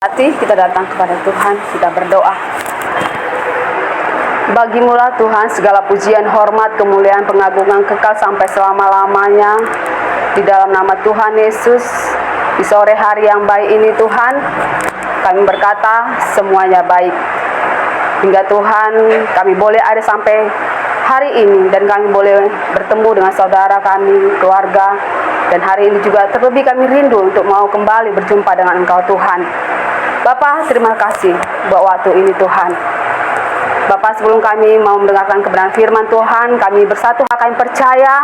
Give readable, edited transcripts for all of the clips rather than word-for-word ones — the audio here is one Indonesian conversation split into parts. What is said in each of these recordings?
Hati kita datang kepada Tuhan, kita berdoa. Bagimulah Tuhan segala pujian, hormat, kemuliaan, pengagungan kekal sampai selama-lamanya. Di dalam nama Tuhan Yesus, di sore hari yang baik ini Tuhan, kami berkata semuanya baik. Hingga Tuhan kami boleh ada sampai hari ini dan kami boleh bertemu dengan saudara kami, keluarga. Dan hari ini juga terlebih kami rindu untuk mau kembali berjumpa dengan Engkau Tuhan. Bapa, terima kasih buat waktu ini Tuhan. Bapak, sebelum kami mau mendengarkan kebenaran firman Tuhan, kami bersatu kami percaya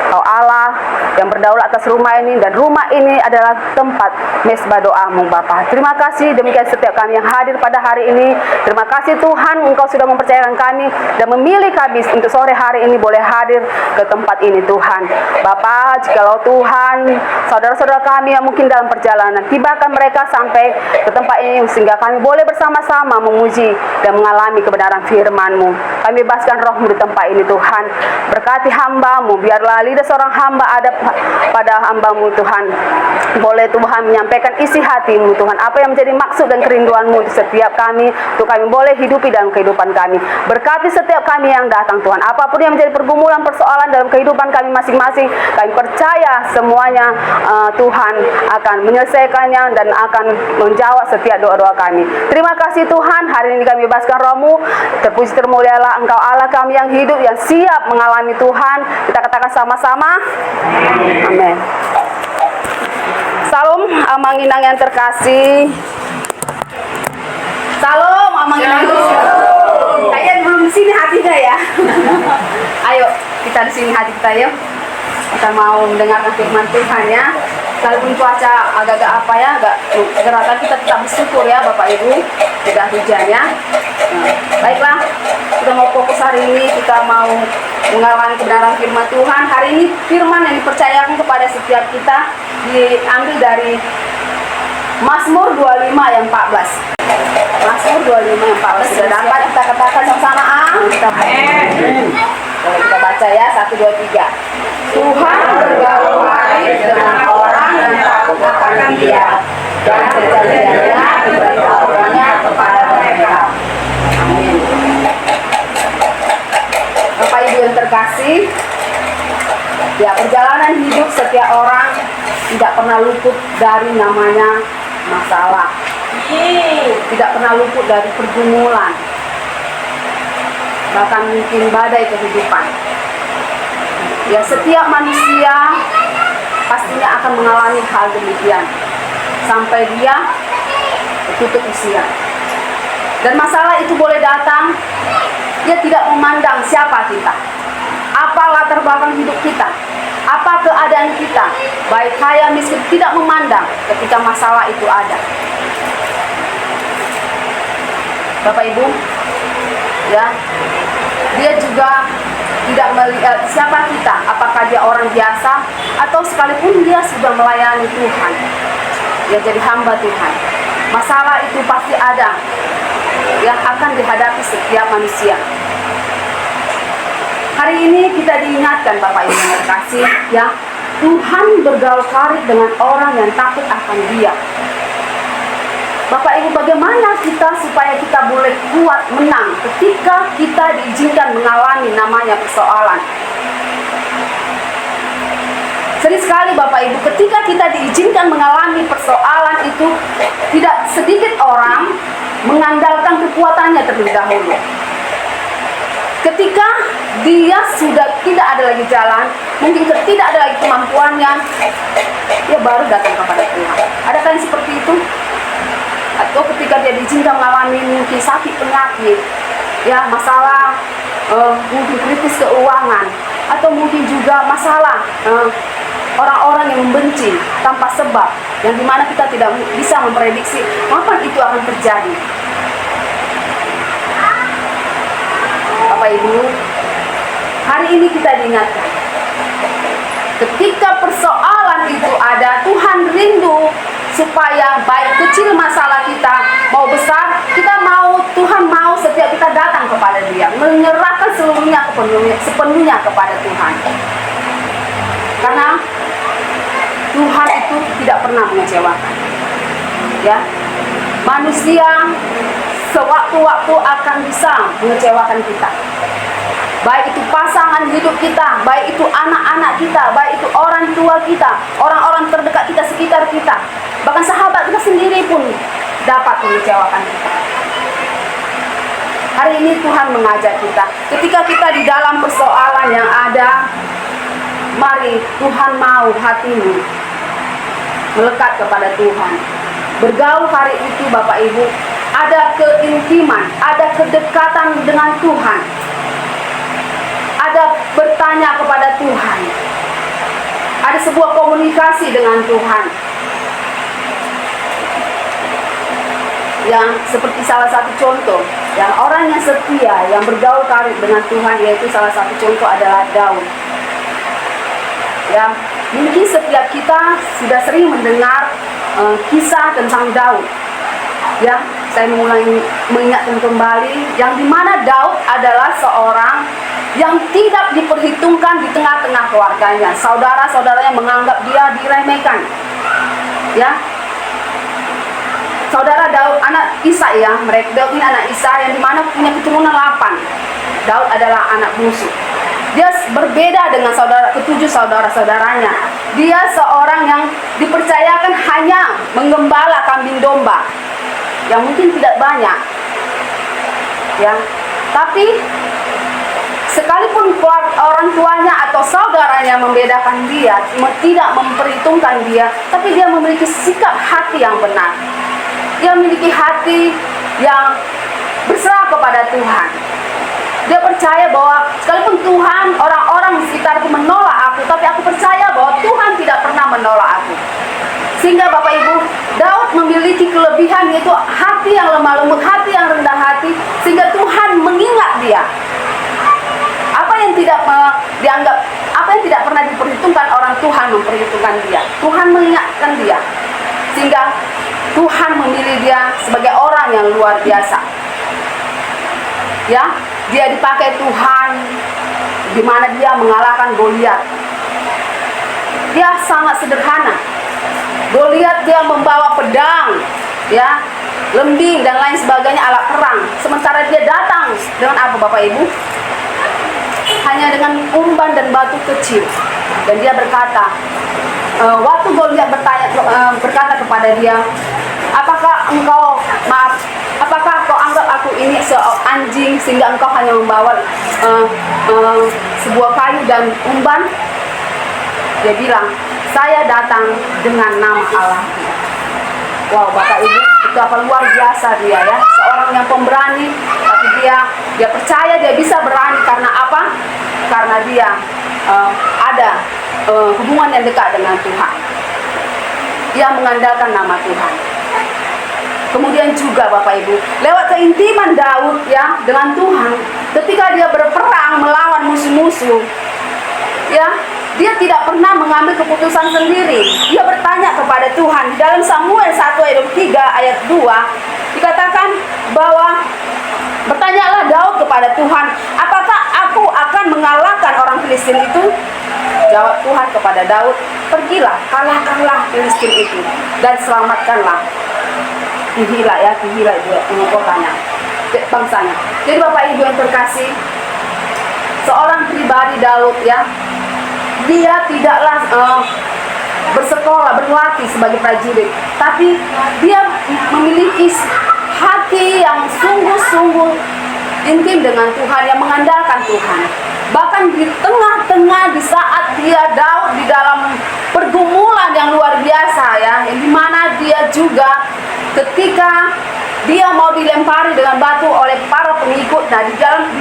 Kau Allah yang berdaulat atas rumah ini, dan rumah ini adalah tempat mesbah doamu Bapak. Terima kasih demikian setiap kami yang hadir pada hari ini. Terima kasih Tuhan, Engkau sudah mempercayakan kami dan memilih kami untuk sore hari ini boleh hadir ke tempat ini Tuhan. Bapak, jikalau Tuhan saudara-saudara kami yang mungkin dalam perjalanan, tibakan mereka sampai ke tempat ini sehingga kami boleh bersama-sama memuji dan mengalami kebenaran firman-Mu. Kami bebaskan roh-Mu di tempat ini Tuhan. Berkati hamba-Mu, biarlah lidah seorang hamba ada pada hamba-Mu Tuhan. Boleh Tuhan menyampaikan isi hati-Mu Tuhan, apa yang menjadi maksud dan kerinduan-Mu di setiap kami, untuk kami boleh hidupi dalam kehidupan kami. Berkati setiap kami yang datang Tuhan, apapun yang menjadi pergumulan, persoalan dalam kehidupan kami masing-masing, kami percaya semuanya Tuhan akan menyelesaikannya dan akan menjawab setiap doa-doa kami. Terima kasih Tuhan, hari ini kami bebaskan roh-Mu. Terpuji termulialah Engkau Allah kami yang hidup, yang siap mengalami Tuhan. Kita katakan sama-sama, amin. Salam Amanginang yang terkasih. Salam Amanginang. Kayaknya belum di sini hatinya ya. Ayo kita di sini hati kita yuk. Kita mau mendengarkan firman Tuhan ya. Sekalipun cuaca agak-agak apa ya, agak geratan, kita tetap bersyukur ya Bapak Ibu. Tidak hujan ya. Baiklah, kita mau fokus hari ini, kita mau mengalami kebenaran firman Tuhan. Hari ini firman yang dipercayakan kepada setiap kita diambil dari Mazmur 25 yang 14. Mazmur 25 yang 14 sudah dapat, kita katakan sama-sama amin. Boleh kita baca ya, 1, 2, 3. Tuhan bergaul baik dengan orang yang takut akan Dia, dan perjanjiannya diberitahukannya kepada mereka. Amin. Bapak Ibu yang terkasih, ya, perjalanan hidup setiap orang tidak pernah luput dari namanya masalah. Tidak pernah luput dari pergumulan, bahkan mungkin badai kehidupan. Ya, setiap manusia pastinya akan mengalami hal demikian sampai dia tutup usia. Dan masalah itu boleh datang, dia tidak memandang siapa kita, apa latar belakang hidup kita, apa keadaan kita, baik kaya miskin, tidak memandang ketika masalah itu ada. Bapak Ibu, ya, dia juga tidak melihat siapa kita, apakah dia orang biasa atau sekalipun dia sudah melayani Tuhan, dia jadi hamba Tuhan. Masalah itu pasti ada yang akan dihadapi setiap manusia. Hari ini kita diingatkan Bapak Ibu yang terkasih, ya, Tuhan bergaul karib dengan orang yang takut akan Dia. Bapak Ibu, bagaimana kita supaya kita boleh kuat menang ketika kita diizinkan mengalami namanya persoalan? Sering sekali Bapak Ibu, ketika kita diizinkan mengalami persoalan itu, tidak sedikit orang mengandalkan kekuatannya terlebih dahulu. Ketika dia sudah tidak ada lagi jalan, mungkin tidak ada lagi kemampuannya, dia baru datang kepada Tuhan. Adakah yang seperti itu? Atau ketika dia diizinkan mengalami mungkin sakit penyakit, ya, masalah mungkin kritis keuangan, atau mungkin juga masalah orang-orang yang membenci tanpa sebab, yang dimana kita tidak bisa memprediksi kapan itu akan terjadi. Bapak Ibu, hari ini kita diingatkan, ketika persoalan itu ada, Tuhan rindu supaya baik kecil masalah kita mau besar, kita mau, Tuhan mau setiap kita datang kepada Dia, menyerahkan sepenuhnya kepada Tuhan. Karena Tuhan itu tidak pernah mengecewakan. Ya, Manusia sewaktu-waktu akan bisa mengecewakan kita. Baik itu pasangan hidup kita, baik itu anak-anak kita, baik itu orang tua kita, orang-orang terdekat kita, sekitar kita, bahkan sahabat kita sendiri pun dapat mengecewakan kita. Hari ini Tuhan mengajak kita, ketika kita di dalam persoalan yang ada, mari Tuhan mau hatimu melekat kepada Tuhan. Bergaul hari itu Bapak Ibu, ada keintiman, ada kedekatan dengan Tuhan, ada bertanya kepada Tuhan, ada sebuah komunikasi dengan Tuhan. Yang seperti salah satu contoh, yang orang yang setia, yang bergaul karib dengan Tuhan, yaitu salah satu contoh adalah Daud. Ya, mungkin setiap kita sudah sering mendengar kisah tentang Daud. Ya, saya mengingatkan kembali yang dimana Daud adalah seorang yang tidak diperhitungkan di tengah-tengah keluarganya. Saudara-saudaranya menganggap dia diremehkan. Ya, saudara Daud anak Isa ya, Daud ini anak Isa yang dimana punya keturunan 8. Daud adalah anak bungsu. Dia berbeda dengan ketujuh saudara-saudaranya. Dia seorang yang dipercayakan hanya menggembala kambing domba, yang mungkin tidak banyak. Ya, tapi sekalipun orang tuanya atau saudaranya membedakan dia, tidak memperhitungkan dia, tapi dia memiliki sikap hati yang benar. Dia memiliki hati yang berserah kepada Tuhan. Dia percaya bahwa sekalipun Tuhan, orang-orang di sekitarku menolak aku, tapi aku percaya bahwa Tuhan tidak pernah menolak aku. Sehingga Bapak Ibu, Daud memiliki kelebihan, yaitu hati yang lemah lembut, hati yang rendah hati, sehingga Tuhan mengingat dia. Apa yang tidak dianggap, apa yang tidak pernah diperhitungkan orang, Tuhan memperhitungkan dia. Tuhan mengingatkan dia, sehingga Tuhan memilih dia sebagai orang yang luar biasa. Ya, dia dipakai Tuhan, di mana dia mengalahkan Goliat. Dia sangat sederhana. Goliat dia membawa pedang, ya, lembing dan lain sebagainya, alat perang. Sementara dia datang dengan apa Bapak Ibu? Hanya dengan umban dan batu kecil. Dan dia berkata, waktu Goliat berkata kepada dia, apakah kau anggap aku ini anjing sehingga engkau hanya membawa sebuah kayu dan umban? Dia bilang, saya datang dengan nama Allah. Wow, Bapak Ibu, betapa luar biasa dia ya. Seorang yang pemberani, tapi dia percaya dia bisa berani karena apa? Karena dia ada hubungan yang dekat dengan Tuhan. Dia mengandalkan nama Tuhan. Kemudian juga Bapak Ibu, lewat keintiman Daud ya dengan Tuhan, ketika dia berperang melawan musuh-musuh, ya, dia tidak pernah mengambil keputusan sendiri. Dia bertanya kepada Tuhan. Dalam Samuel 1 ayat 3 ayat 2 dikatakan bahwa bertanyalah Daud kepada Tuhan, apakah aku akan mengalahkan orang Filistin itu? Jawab Tuhan kepada Daud, pergilah, kalahkanlah Filistin itu dan selamatkanlah Kihila itu kotanya, bangsanya. Jadi Bapak Ibu yang terkasih, seorang pribadi Daud ya, dia tidaklah bersekolah, berlatih sebagai prajurit, tapi dia memiliki hati yang sungguh-sungguh intim dengan Tuhan, yang mengandalkan Tuhan. Bahkan di tengah-tengah di saat dia Daud di dalam pergumulan yang luar biasa ya, yang dimana dia juga ketika dia mau dilempari dengan batu oleh para pengikut. Nah, di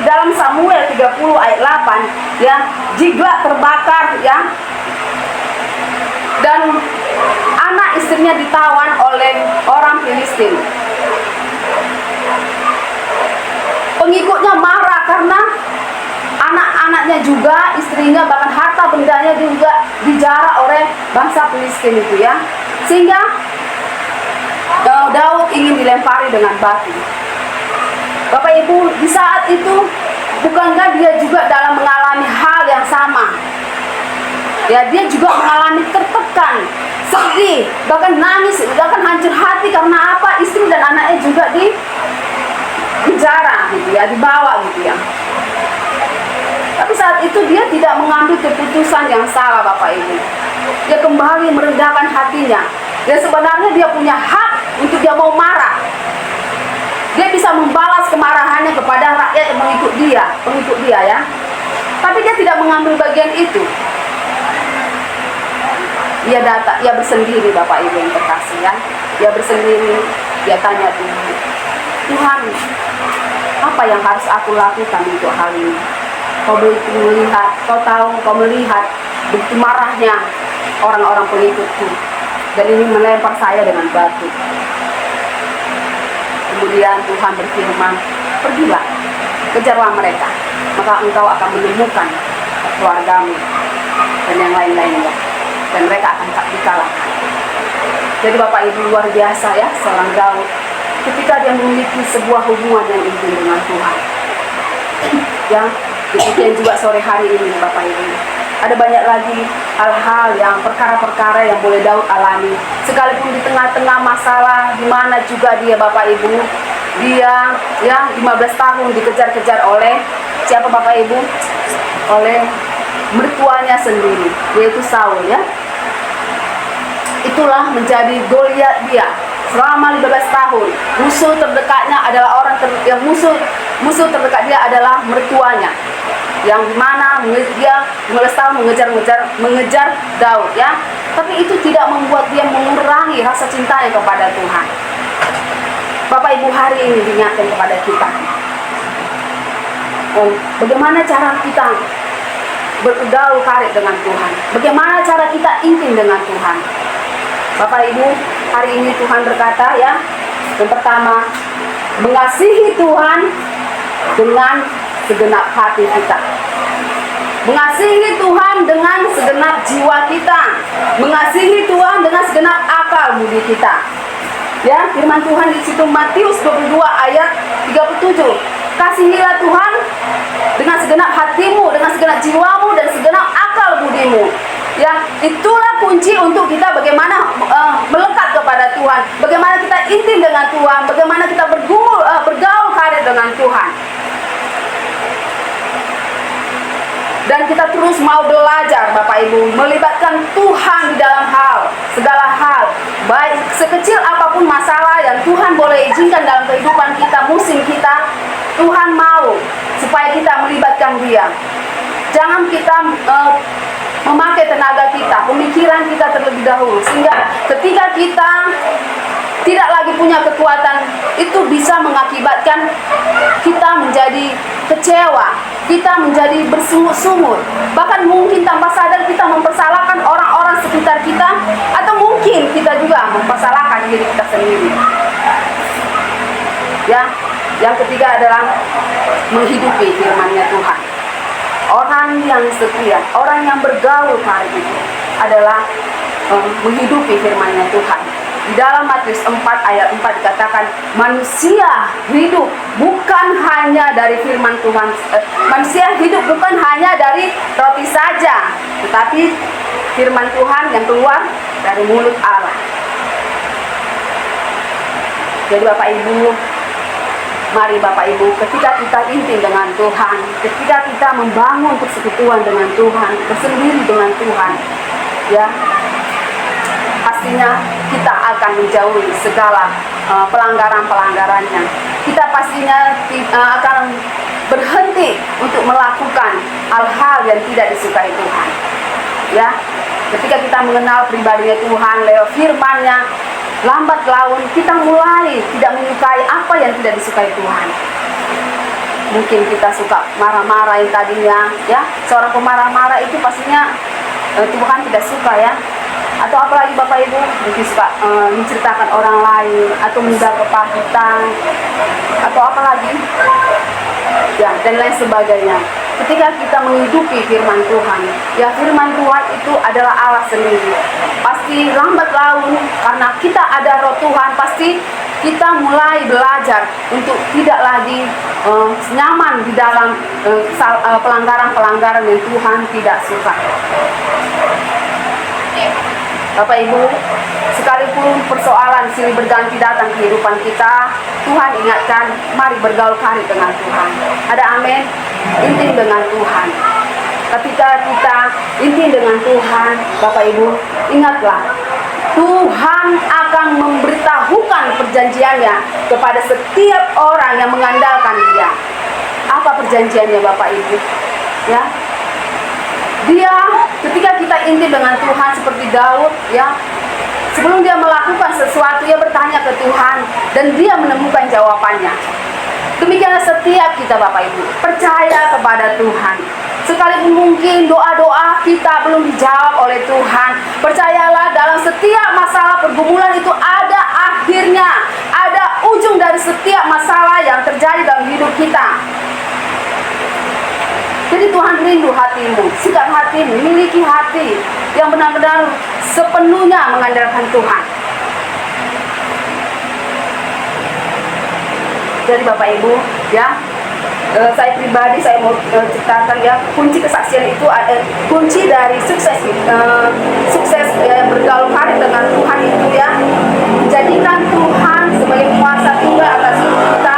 dalam Samuel 30 ayat 8 ya, Ziklag terbakar ya, dan anak istrinya ditawan oleh orang Filistin. Pengikutnya marah karena anak-anaknya juga, istrinya, bahkan harta bendanya juga dijarah oleh bangsa Filistin itu ya. Sehingga Daud ingin dilempari dengan batu. Bapak Ibu, di saat itu bukankah dia juga dalam mengalami hal yang sama? Ya, dia juga mengalami tertekan, sedih, bahkan nangis, bahkan hancur hati karena apa? Istri dan anaknya juga di penjara gitu ya, dibawa gitu ya. Tapi saat itu dia tidak mengambil keputusan yang salah, Bapak Ibu. Dia kembali merendahkan hatinya. Dan sebenarnya dia punya hak untuk dia mau marah. Dia bisa membalas kemarahannya kepada rakyat yang pengikut dia ya. Tapi dia tidak mengambil bagian itu. Dia bersendiri, Bapak Ibu yang terkasih ya. Dia bersendiri, dia tanya Tuhan, Tuhan, apa yang harus aku lakukan untuk hal ini? Kau melihat, kau melihat begitu marahnya orang-orang pengikutku, dan ini melempar saya dengan batu. Kemudian Tuhan berfirman, pergilah, kejarlah mereka, maka engkau akan menemukan keluargamu dan yang lain-lainnya, dan mereka akan tak dikalahkan. Jadi Bapak Ibu, luar biasa ya seorang Daud ketika dia memiliki sebuah hubungan yang intim dengan Tuhan. Ya, demikian juga sore hari ini Bapak Ibu. Ada banyak lagi hal-hal yang perkara-perkara yang boleh Daud alami. Sekalipun di tengah-tengah masalah, di mana juga dia Bapak Ibu, dia ya 15 tahun dikejar-kejar oleh siapa Bapak Ibu? Oleh mertuanya sendiri, yaitu Saul ya. Itulah menjadi Goliat dia selama 15 tahun. Musuh terdekatnya adalah musuh terdekat dia adalah mertuanya, yang mana dia 15 tahun mengejar Daud ya. Tapi itu tidak membuat dia mengurangi rasa cintanya kepada Tuhan. Bapak Ibu, hari ini diingatkan kepada kita, bagaimana cara kita bergaul karib dengan Tuhan, bagaimana cara kita intim dengan Tuhan. Bapak Ibu, hari ini Tuhan berkata ya, yang pertama, mengasihi Tuhan dengan segenap hati kita, mengasihi Tuhan dengan segenap jiwa kita, mengasihi Tuhan dengan segenap akal budi kita. Ya, firman Tuhan di situ Matius 22 ayat 37. Kasihilah Tuhan dengan segenap hatimu, dengan segenap jiwamu, dan segenap akal budimu. Ya, itulah kunci untuk kita bagaimana melekat kepada Tuhan, bagaimana kita intim dengan Tuhan, bagaimana kita bergaul karib dengan Tuhan. Dan kita terus mau belajar Bapak Ibu, melibatkan Tuhan di dalam segala hal, baik sekecil apapun masalah yang Tuhan boleh izinkan dalam kehidupan kita, musim kita, Tuhan mau supaya kita melibatkan Dia. Jangan kita memakai tenaga kita, pemikiran kita terlebih dahulu, sehingga ketika kita tidak lagi punya kekuatan, itu bisa mengakibatkan kita menjadi kecewa, kita menjadi bersungut-sungut, bahkan mungkin tanpa sadar kita mempersalahkan orang-orang sekitar kita, atau mungkin kita juga mempersalahkan diri kita sendiri. Ya, yang ketiga adalah menghidupi firman-Nya Tuhan. Orang yang setia, orang yang bergaul karib itu adalah menghidupi firman-Nya Tuhan. Di dalam Matius 4 ayat 4 dikatakan, manusia hidup bukan hanya dari firman Tuhan, manusia hidup bukan hanya dari roti saja, tetapi firman Tuhan yang keluar dari mulut Allah. Jadi Bapak Ibu, mari Bapak Ibu, ketika kita intim dengan Tuhan, ketika kita membangun persekutuan dengan Tuhan, bersendiri dengan Tuhan, ya, pastinya kita akan menjauhi segala pelanggaran-pelanggarannya. Kita pastinya akan berhenti untuk melakukan hal-hal yang tidak disukai Tuhan. Ya, ketika kita mengenal pribadinya Tuhan lewat firman-Nya, lambat laun kita mulai tidak menyukai apa yang tidak disukai Tuhan. Mungkin kita suka marah-marah yang tadinya, ya, seorang pemarah-marah itu pastinya Tuhan tidak suka ya. Atau apalagi Bapak Ibu mungkin suka menceritakan orang lain, atau mudah kepahitan, atau apalagi ya, dan lain sebagainya. Ketika kita menghidupi firman Tuhan, ya, firman Tuhan itu adalah Allah sendiri. Pasti lambat laun, karena kita ada roh Tuhan, pasti kita mulai belajar untuk tidak lagi nyaman di dalam pelanggaran-pelanggaran yang Tuhan tidak suka. Bapak Ibu, sekalipun persoalan silih berganti datang kehidupan kita, Tuhan ingatkan, mari bergaul karib dengan Tuhan. Ada amin? Intim dengan Tuhan. Ketika kita intim dengan Tuhan, Bapak Ibu, ingatlah, Tuhan akan memberitahukan perjanjiannya kepada setiap orang yang mengandalkan Dia. Apa perjanjiannya, Bapak Ibu? Ya, Dia ketika kita intim dengan Tuhan seperti Daud, ya, sebelum dia melakukan sesuatu, dia bertanya ke Tuhan dan dia menemukan jawabannya. Demikianlah setiap kita, Bapak Ibu, percaya kepada Tuhan. Sekalipun mungkin doa-doa kita belum dijawab oleh Tuhan, percayalah dalam setiap masalah pergumulan itu ada akhirnya, ada ujung dari setiap masalah yang terjadi dalam hidup kita. Jadi Tuhan rindu hatimu, sikap hatimu, miliki hati yang benar-benar sepenuhnya mengandalkan Tuhan. Jadi Bapak Ibu, ya, saya pribadi saya mau ceritakan, ya, kunci kesaksian itu ada, kunci dari sukses bergaul karib dengan Tuhan itu, ya, jadikan Tuhan sebagai kuasa tunggal atas hidup kita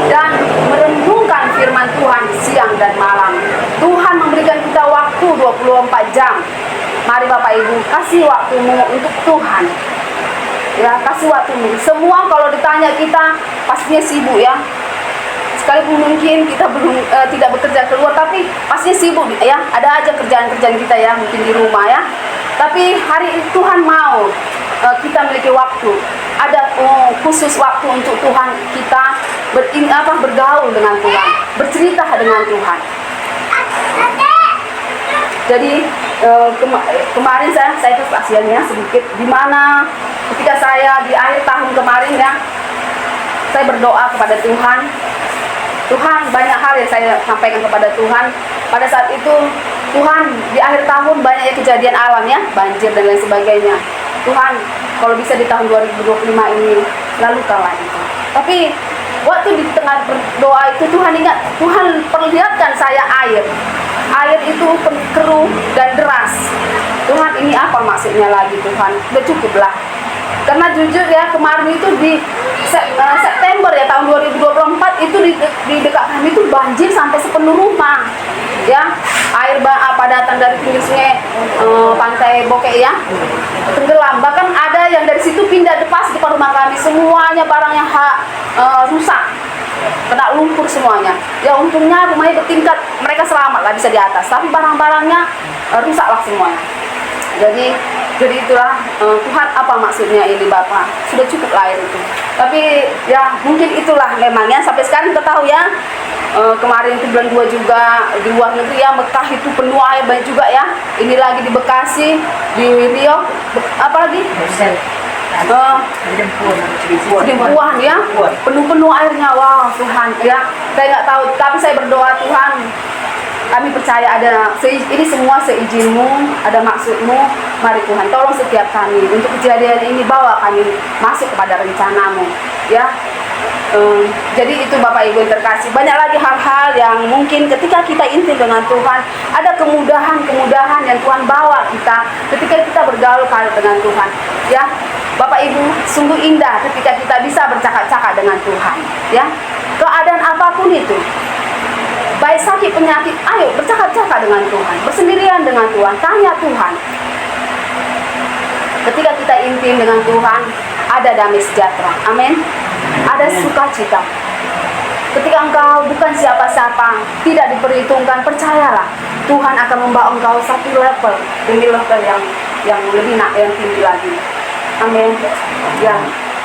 dan merenungkan firman Tuhan siang dan malam. Tuhan memberikan kita waktu 24 jam. Mari Bapak Ibu, kasih waktumu untuk Tuhan. Ya, kasih waktumu. Semua kalau ditanya kita pastinya sibuk, ya. Sekalipun mungkin kita belum tidak bekerja keluar, tapi pastinya sibuk, ya. Ada aja kerjaan-kerjaan kita, ya, mungkin di rumah, ya. Tapi hari ini Tuhan mau kita memiliki waktu. Ada khusus waktu untuk Tuhan kita bergaul dengan Tuhan, bercerita dengan Tuhan. Jadi kemarin saya kesaksiannya sedikit, di mana ketika saya di akhir tahun kemarin, ya, saya berdoa kepada Tuhan. Tuhan, banyak hal yang saya sampaikan kepada Tuhan. Pada saat itu Tuhan, di akhir tahun banyak kejadian alam, ya, banjir dan lain sebagainya. Tuhan, kalau bisa di tahun 2025 ini lalukanlah itu. Tapi waktu di tengah berdoa itu Tuhan ingat, Tuhan perlihatkan saya air. Air itu keruh dan deras. Tuhan, ini apa maksudnya lagi Tuhan? Sudah cukuplah. Karena jujur, ya, kemarin itu di September, ya, tahun 2024 itu di dekat kami itu banjir sampai sepenuh rumah, ya. Air apa datang dari pinggir sungai Pantai Bokek, ya, tenggelam. Bahkan ada yang dari situ pindah pas depan rumah kami, semuanya barangnya rusak, kena lumpur semuanya. Ya, untungnya rumahnya bertingkat, mereka selamat lah, bisa di atas. Tapi barang-barangnya rusaklah semuanya. Jadi itulah Tuhan, apa maksudnya ini Bapak? Sudah cukup air itu. Tapi ya mungkin itulah memangnya sampai sekarang kita tahu, ya. Kemarin itu bulan 2 juga di luar negeri, ya, Mekah itu penuh air banyak juga, ya. Ini lagi di Bekasi, di Riau, apa lagi? Dempuan, ya, penuh airnya. Wah, Tuhan, ya, saya nggak tahu, tapi saya berdoa, Tuhan, kami percaya ini semua seizin-Mu, ada maksud-Mu. Mari Tuhan, tolong setiap kami untuk kejadian ini, bawa kami masuk kepada rencana-Mu, ya. Jadi itu Bapak Ibu yang terkasih, banyak lagi hal-hal yang mungkin ketika kita intim dengan Tuhan, ada kemudahan-kemudahan yang Tuhan bawa kita ketika kita bergaul dengan Tuhan, ya. Bapak Ibu, sungguh indah ketika kita bisa bercakap-cakap dengan Tuhan, ya. Keadaan apapun itu, baik sakit penyakit, ayo bercakap-cakap dengan Tuhan, bersendirian dengan Tuhan, tanya Tuhan. Ketika kita intim dengan Tuhan, ada damai sejahtera, amin. Ada sukacita. Ketika engkau bukan siapa-siapa, tidak diperhitungkan, percayalah, Tuhan akan membawa engkau satu level demi level yang lebih yang tinggi lagi, amin. Ya,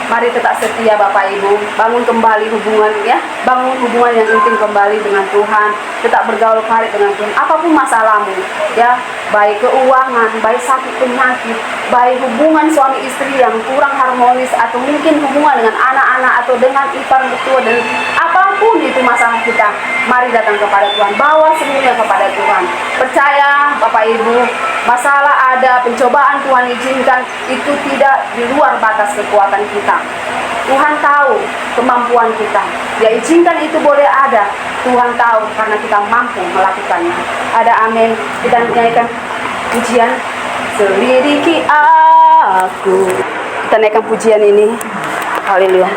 mari tetap setia Bapak Ibu, bangun kembali hubungan, ya, bangun hubungan yang intim kembali dengan Tuhan, tetap bergaul karib dengan Tuhan. Apapun masalahmu, ya, baik keuangan, baik sakit penyakit, baik hubungan suami istri yang kurang harmonis, atau mungkin hubungan dengan anak-anak atau dengan ipar mertua, dan apapun itu masalah kita, mari datang kepada Tuhan, bawa semuanya kepada Tuhan. Percaya Bapak Ibu, masalah ada, pencobaan Tuhan izinkan, itu tidak di luar batas kekuatan kita. kita. Tuhan tahu kemampuan kita. Dia izinkan itu boleh ada. Tuhan tahu karena kita mampu melakukannya. Ada amin. Kita nyanyikan pujian selidiki aku. Kita naikkan pujian ini. Haleluya.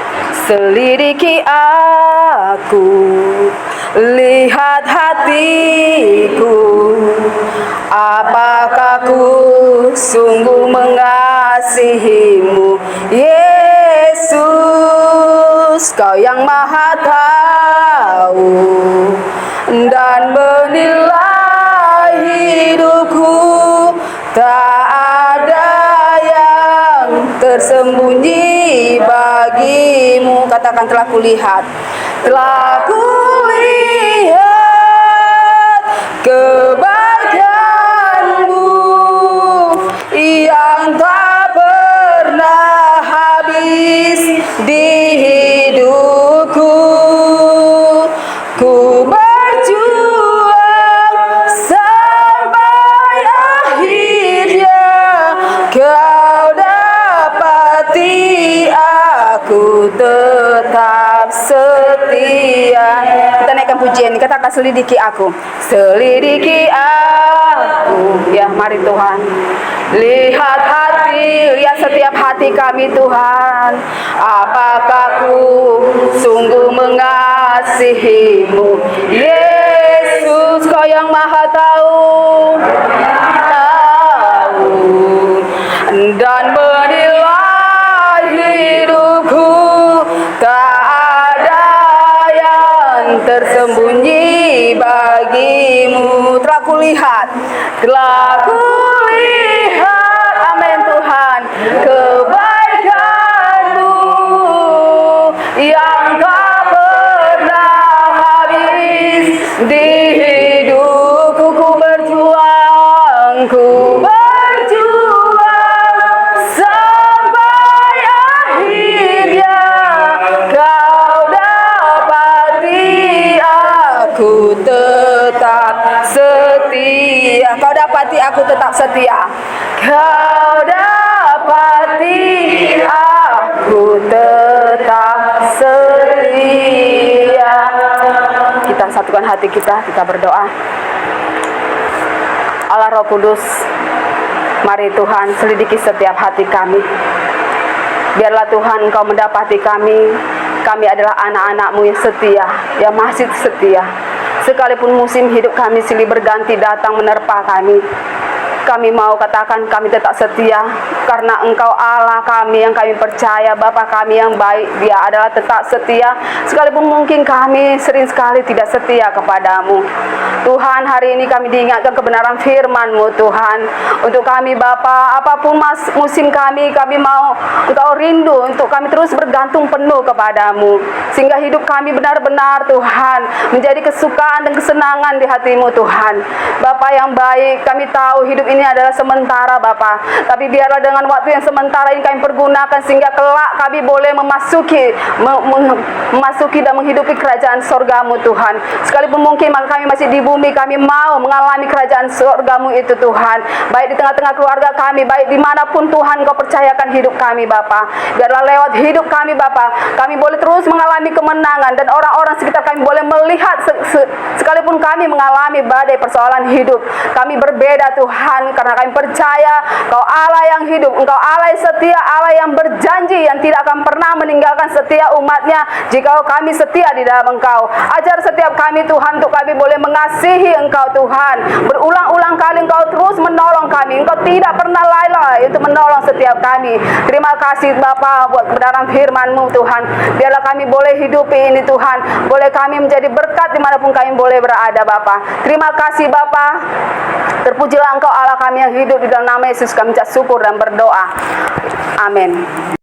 Selidiki aku, lihat hatiku, apakah ku sungguh mengasihimu, Yesus. Kau yang maha tahu dan menilai hidupku, tak ada yang tersembunyi bagimu. Katakan, telah kulihat kebaikanmu yang tak pernah habis di hidupku. Ku berjuang sampai akhirnya kau dapati aku tetap setia. Kita naikkan pujian, katakan selidiki aku. Selidiki aku. Ya, mari Tuhan. Lihat hati, lihat setiap hati kami Tuhan. Apakah ku sungguh mengasihimu, Yesus. Kau yang maha tahu dan menilai hidupku, tak ada yang tersembunyi bagimu. Telah kulihat, amin Tuhan, kebaikanmu yang tak pernah habis di hidupku. Ku berjuang sampai akhirnya kau dapati aku tetap setia. Kau dapati aku tetap setia. Kau dapati aku tetap setia. Kita satukan hati kita berdoa. Allah Roh Kudus, mari Tuhan selidiki setiap hati kami. Biarlah Tuhan Engkau mendapati kami adalah anak-anak-Mu yang setia, yang masih setia. Sekalipun musim hidup kami silih berganti datang menerpa kami mau katakan kami tetap setia karena Engkau Allah kami yang kami percaya, Bapa kami yang baik. Dia adalah tetap setia sekalipun mungkin kami sering sekali tidak setia kepadamu. Tuhan, hari ini kami diingatkan kebenaran firman-Mu Tuhan. Untuk kami Bapa, apapun musim kami mau Engkau rindu untuk kami terus bergantung penuh kepadamu, sehingga hidup kami benar-benar Tuhan menjadi kesukaan dan kesenangan di hati-Mu Tuhan. Bapa yang baik, kami tahu hidup ini adalah sementara Bapa, tapi biarlah dengan waktu yang sementara ini kami pergunakan sehingga kelak kami boleh memasuki dan menghidupi kerajaan sorga-Mu Tuhan. Sekalipun mungkin kami masih di bumi, kami mau mengalami kerajaan sorga-Mu itu Tuhan, baik di tengah-tengah keluarga kami, baik dimanapun Tuhan Kau percayakan hidup kami Bapa. Biarlah lewat hidup kami Bapa, kami boleh terus mengalami kemenangan dan orang-orang sekitar kami boleh melihat sekalipun kami mengalami badai persoalan hidup, kami berbeda Tuhan, karena kami percaya Kau Allah yang hidup, Engkau Allah yang setia, Allah yang berjanji yang tidak akan pernah meninggalkan setia umat-Nya jika kami setia di dalam Engkau. Ajar setiap kami Tuhan untuk kami boleh mengasihi Engkau Tuhan. Berulang-ulang kali Engkau terus menolong kami, Engkau tidak pernah lalai untuk menolong setiap kami. Terima kasih Bapa buat kebenaran firman-Mu Tuhan. Biarlah kami boleh hidupi ini Tuhan, boleh kami menjadi berkat dimanapun kami boleh berada Bapa. Terima kasih Bapa. Terpujilah Engkau Allah kami yang hidup, di dalam nama Yesus kami ucap syukur dan berdoa. Amin.